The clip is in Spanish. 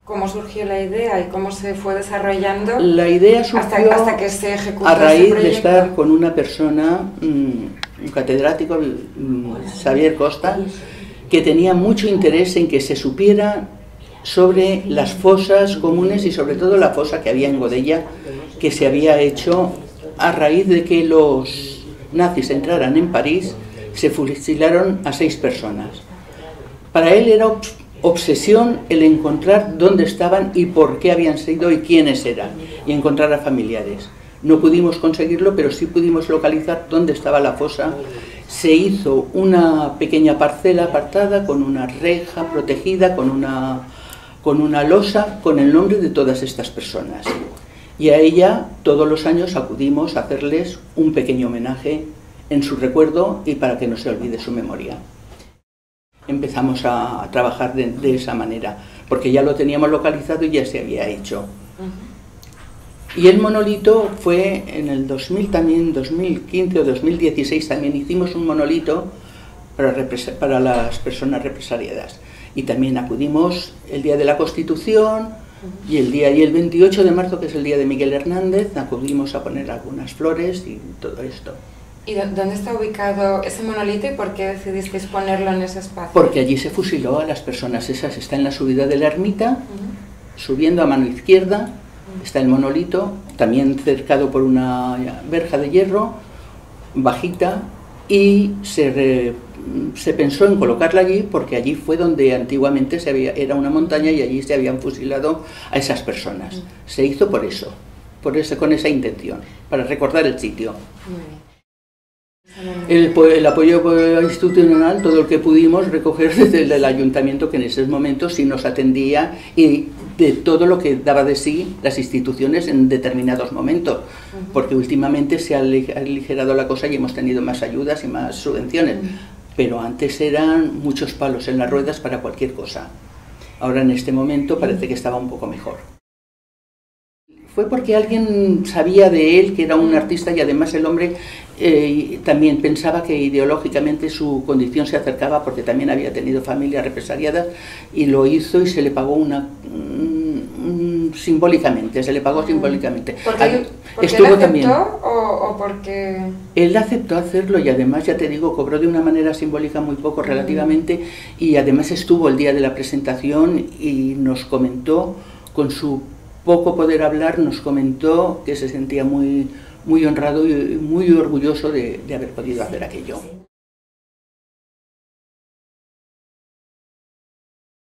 ¿Cómo surgió la idea y cómo se fue desarrollando? La idea surgió hasta que se ejecutó a raíz ese de estar con una persona, un catedrático, Xavier Costa, que tenía mucho interés en que se supiera sobre las fosas comunes y sobre todo la fosa que había en Godella, que se había hecho a raíz de que los nazis entraran en París. Se fusilaron a 6 personas. Para él era obsesión el encontrar dónde estaban y por qué habían sido y quiénes eran, y encontrar a familiares. No pudimos conseguirlo, pero sí pudimos localizar dónde estaba la fosa. Se hizo una pequeña parcela apartada con una reja protegida, con una losa con el nombre de todas estas personas. Y a ella todos los años acudimos a hacerles un pequeño homenaje en su recuerdo y para que no se olvide su memoria. Empezamos a trabajar de esa manera, porque ya lo teníamos localizado y ya se había hecho. Y el monolito fue en el 2000 también, 2015 o 2016 también hicimos un monolito para las personas represaliadas. Y también acudimos el día de la Constitución y el 28 de marzo, que es el día de Miguel Hernández, acudimos a poner algunas flores y todo esto. ¿Y dónde está ubicado ese monolito y por qué decidisteis ponerlo en ese espacio? Porque allí se fusiló a las personas esas. Está en la subida de la ermita, subiendo a mano izquierda, está el monolito, también cercado por una verja de hierro, bajita, y se pensó en colocarla allí porque allí fue donde antiguamente era una montaña y allí se habían fusilado a esas personas. Se hizo por eso, con esa intención, para recordar el sitio. Muy bien. El apoyo institucional, todo el que pudimos recoger desde el ayuntamiento, que en ese momento sí nos atendía, y de todo lo que daba de sí las instituciones en determinados momentos, porque últimamente se ha aligerado la cosa y hemos tenido más ayudas y más subvenciones, pero antes eran muchos palos en las ruedas para cualquier cosa. Ahora en este momento parece que estaba un poco mejor. Fue porque alguien sabía de él que era un artista y además el hombre también pensaba que ideológicamente su condición se acercaba porque también había tenido familia represaliada y lo hizo y se le pagó simbólicamente, simbólicamente. ¿Porque él aceptó también, o porque...? Él aceptó hacerlo y además, ya te digo, cobró de una manera simbólica muy poco relativamente y además estuvo el día de la presentación y nos comentó con su poco poder hablar, nos comentó que se sentía muy honrado y muy orgulloso de haber podido hacer aquello.